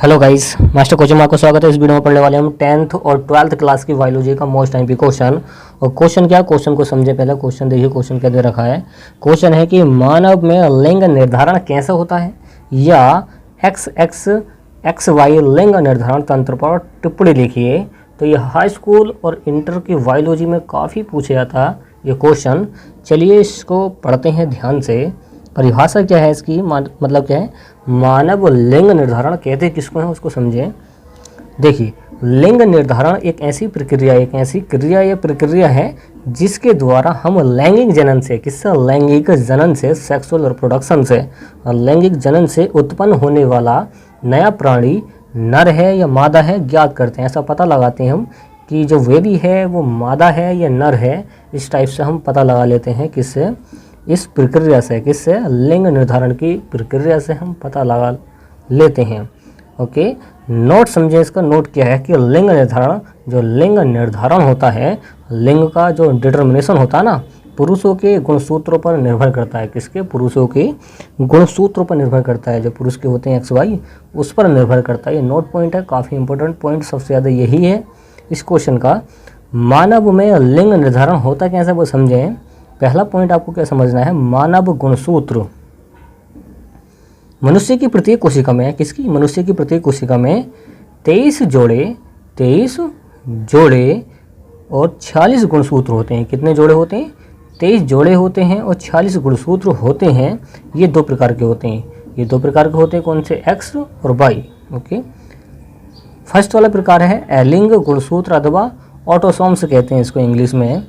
Hello guys, master coaching में आपका स्वागत है। इस वीडियो में पढ़ने वाले हम 10th और 12th क्लास की बायोलॉजी का मोस्ट टाइम क्वेश्चन। और क्वेश्चन क्या, क्वेश्चन को समझे पहले। क्वेश्चन देखिए, क्वेश्चन क्या दे रखा है। क्वेश्चन है कि मानव में लिंग निर्धारण कैसे होता है, या XY लिंग निर्धारण तंत्र पर टिप्पणी लिखिए। तो ये हाई स्कूल और इंटर की बायोलॉजी में काफ़ी पूछा जाता ये क्वेश्चन। चलिए इसको पढ़ते हैं ध्यान से। परिभाषा क्या है इसकी, मतलब क्या है, मानव लिंग निर्धारण कहते किसको है उसको समझें। देखिए, लिंग निर्धारण एक ऐसी क्रिया या प्रक्रिया है जिसके द्वारा हम लैंगिक जनन से, किससे, लैंगिक जनन से, सेक्सुअल रिप्रोडक्शन से, लैंगिक जनन से उत्पन्न होने वाला नया प्राणी नर है या मादा है ज्ञात करते हैं। ऐसा पता लगाते हैं हम कि जो बेबी है वो मादा है या नर है। इस टाइप से हम पता लगा लेते हैं, किससे, इस प्रक्रिया से, किससे, लिंग निर्धारण की प्रक्रिया से हम पता लगा लेते हैं। ओके, नोट समझे इसका। नोट क्या है कि लिंग निर्धारण, जो लिंग निर्धारण होता है, लिंग का जो डिटर्मिनेशन होता है ना, पुरुषों के गुणसूत्रों पर निर्भर करता है। किसके, पुरुषों के गुणसूत्रों पर निर्भर करता है। जो पुरुष के होते हैं XY, उस पर निर्भर करता है। ये नोट पॉइंट है, काफ़ी इंपॉर्टेंट पॉइंट सबसे ज़्यादा यही है इस क्वेश्चन का। मानव में लिंग निर्धारण होता कैसे वो समझें। पहला पॉइंट आपको क्या समझना है, मानव गुणसूत्र मनुष्य की प्रत्येक कोशिका में, किसकी, मनुष्य की प्रत्येक कोशिका में 23 जोड़े और 46 गुणसूत्र होते हैं। कितने जोड़े होते हैं, 23 जोड़े होते हैं और 46 गुणसूत्र होते हैं। ये दो प्रकार के होते हैं। ये दो प्रकार के होते हैं, कौन से, X और Y। ओके, फर्स्ट वाला प्रकार है एलिंग गुणसूत्र अथवा ऑटोसोम्स कहते हैं इसको इंग्लिश में।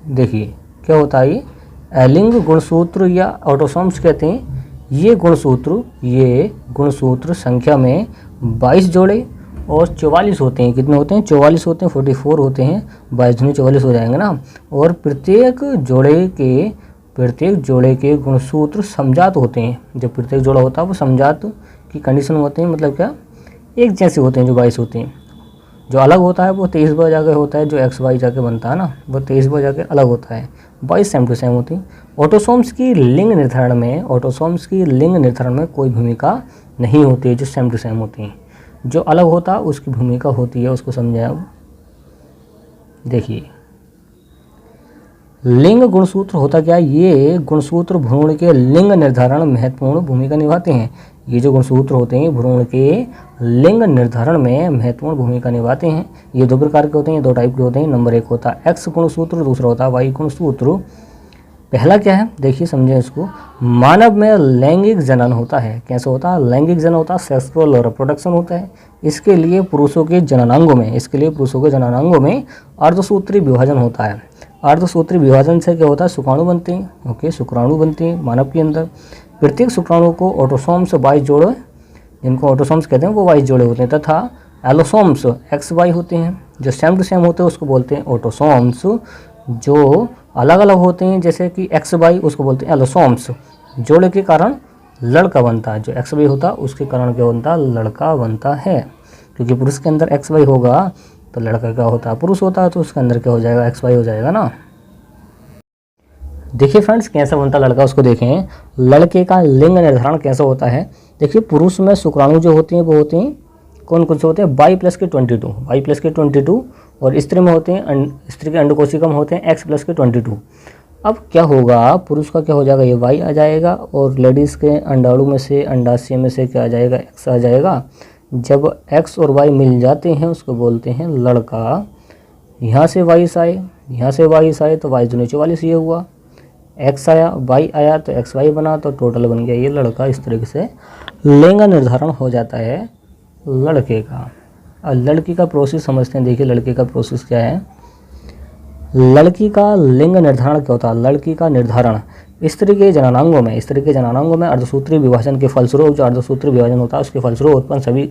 देखिए क्या होता है, ये एलिंग गुणसूत्र या ऑटोसोम्स कहते हैं। ये गुणसूत्र संख्या में 22 जोड़े और 44 होते हैं। कितने होते हैं, 44 होते हैं, 44 होते हैं। 22 दूनी 44 हो जाएंगे ना। और प्रत्येक जोड़े के गुणसूत्र समजात होते हैं। जब प्रत्येक जोड़ा होता है वो समजात की कंडीशन होते हैं, मतलब क्या, एक जैसे होते हैं। जो 22 होते हैं, जो अलग होता है वो 23 बार जाके होता है। जो XY जाके बनता है ना, वो 23 बार जाके अलग होता है। 22 सेम टू सेम होती है। ऑटोसोम्स की लिंग निर्धारण में कोई भूमिका नहीं होती है। जो सेम टू सेम होती हैं, जो अलग होता है उसकी भूमिका होती है। उसको समझें अब। देखिए, लिंग गुणसूत्र होता क्या है, ये गुणसूत्र भ्रूण के लिंग निर्धारण में महत्वपूर्ण भूमिका निभाते हैं। ये जो गुणसूत्र होते हैं भ्रूण के लिंग निर्धारण में महत्वपूर्ण भूमिका निभाते हैं। ये दो प्रकार के होते हैं, दो टाइप के होते हैं। नंबर 1 होता है X गुणसूत्र, दूसरा होता है Y गुणसूत्र। पहला क्या है, देखिए समझें इसको। मानव में लैंगिक जनन होता है। कैसे होता है, लैंगिक जनन होता है, सेक्सुअल रिप्रोडक्शन होता है। इसके लिए पुरुषों के जननांगों में अर्धसूत्री विभाजन होता है। अर्धसूत्री विभाजन से क्या होता है, शुक्राणु बनते हैं। ओके, शुक्राणु बनते हैं मानव के अंदर। प्रत्येक शुक्राणु को ऑटोसोम्स 22 जोड़े, जिनको ऑटोसोम्स कहते हैं, वो 22 जोड़े होते हैं, तथा एलोसोम्स XY होते हैं। जो सेम टू सेम होते हैं उसको बोलते हैं ऑटोसोम्स। जो अलग अलग होते हैं जैसे कि XY, उसको बोलते हैं एलोसोम्स। जोड़े के कारण लड़का बनता है। जो XY होता है उसके कारण क्या बनता है, लड़का बनता है। क्योंकि पुरुष के अंदर XY होगा तो लड़का क्या होता है, पुरुष होता है, तो उसके अंदर क्या हो जाएगा, XY हो जाएगा ना। देखिए फ्रेंड्स, कैसा बनता लड़का उसको देखें। लड़के का लिंग निर्धारण कैसा होता है। देखिए, पुरुष में शुक्राणु जो होते हैं वो होते हैं, कौन कौन से होते हैं, Y+22 और स्त्री में होते हैं, स्त्री के अंडकोशिका में होते हैं X+22। अब क्या होगा, पुरुष का क्या हो जाएगा, ये Y आ जाएगा, और लेडीज़ के अंडाणु में से, अंडाशय में से क्या आ जाएगा, X आ जाएगा। जब X और Y मिल जाते हैं उसको बोलते हैं लड़का। यहाँ से Y आए तो Y दूनी 44 ये हुआ। X आया, Y आया तो XY बना, तो टोटल बन गया ये लड़का। इस तरीके से लिंग निर्धारण हो जाता है लड़के का। और लड़की का प्रोसेस समझते हैं। देखिए, लड़के का प्रोसेस क्या है। लड़की का लिंग निर्धारण क्या होता है, लड़की का निर्धारण स्त्री के जननांगों में अर्धसूत्री विभाजन के फलस्वरूप, जो अर्धसूत्री विभाजन होता है उसके फलस्वरूप उत्पन्न सभी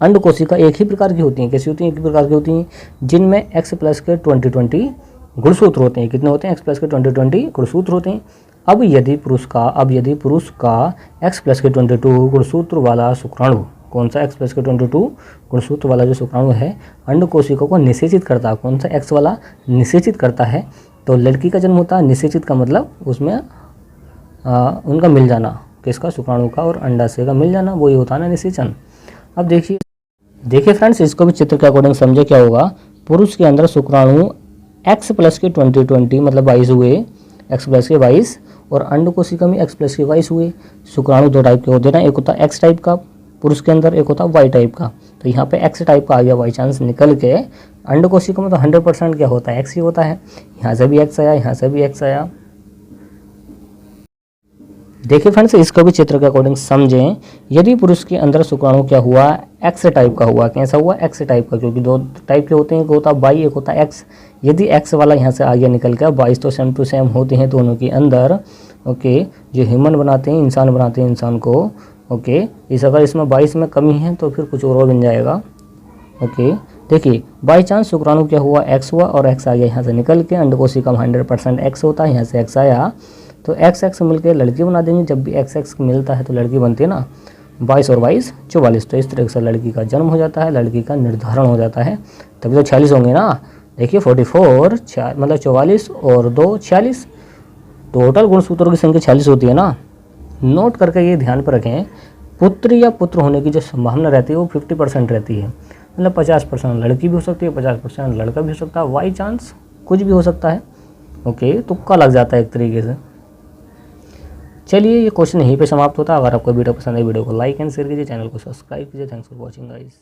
अंड कोशिका एक ही प्रकार की होती हैं। कैसी होती हैं, एक ही प्रकार की होती हैं, जिनमें X+20 गुणसूत्र होते हैं। कितने होते हैं, X+20 गुणसूत्र होते हैं। अब यदि पुरुष का X+22 गुणसूत्र वाला शुक्राणु, कौन सा, X+22 गुणसूत्र वाला जो शुक्राणु है, अंड कोशिका को निषेचित करता है। कौन सा, X वाला निषेचित करता है, तो लड़की का जन्म होता है। निषेचित का मतलब उसमें उनका मिल जाना, किसका, शुक्राणु का और अंडाशय का मिल जाना, वही होता है ना निषेचन। अब देखिए फ्रेंड्स, इसको भी चित्र के अकॉर्डिंग समझे क्या होगा। पुरुष के अंदर शुक्राणु x प्लस के 20 मतलब 22 हुए, x प्लस के 22, और अंड कोशिका में x प्लस के 22 हुए। शुक्राणु दो टाइप के होते हैं ना, एक होता है x टाइप का पुरुष के अंदर, एक होता है y टाइप का। तो यहाँ पे x टाइप का आ गया बाई चांस निकल के। अंड कोशिका में तो 100% क्या होता है, x ही होता है। यहाँ से भी x आया, यहाँ से भी x आया। देखिए फ्रेंड्स, इसको भी चित्र के अकॉर्डिंग समझें। यदि पुरुष के अंदर शुक्राणु क्या हुआ, एक्स टाइप का हुआ। कैसा हुआ, एक्स टाइप का, क्योंकि दो टाइप के होते हैं, एक होता है बाई, एक होता है एक्स। यदि एक्स वाला यहाँ से आगे निकल गया, 22 तो सेम टू सेम होते हैं दोनों के अंदर। ओके, जो ह्यूमन बनाते हैं, इंसान बनाते हैं इंसान को। ओके, इस अगर इसमें 22 में कमी है तो फिर कुछ और बन जाएगा। ओके, देखिए बाई चांस शुक्राणु क्या हुआ, एक्स हुआ और एक्स आ गया यहाँ से निकल के। अंड कोशिका में 100% एक्स होता है, यहाँ से एक्स आया तो एक्स एक्स मिलकर लड़की बना देंगे। जब भी एक्स एक्स मिलता है तो लड़की बनती है ना, 22 और 22 44। तो इस तरह से लड़की का जन्म हो जाता है, लड़की का निर्धारण हो जाता है। तभी तो 46 होंगे ना। देखिए 44 मतलब 44 और 2 46, टोटल गुणसूत्रों की संख्या 46 होती है ना। नोट करके ये ध्यान पर रखें, पुत्र या पुत्र होने की जो संभावना रहती है वो 50% रहती है। मतलब 50% लड़की भी हो सकती है, 50% लड़का भी हो सकता है, बाई चांस कुछ भी हो सकता है। ओके, तुक्का लग जाता है एक तरीके से। चलिए, ये क्वेश्चन यहीं पे समाप्त होता है। अगर आपको वीडियो पसंद है, वीडियो को लाइक एंड शेयर कीजिए, चैनल को सब्सक्राइब कीजिए। Thanks for watching guys.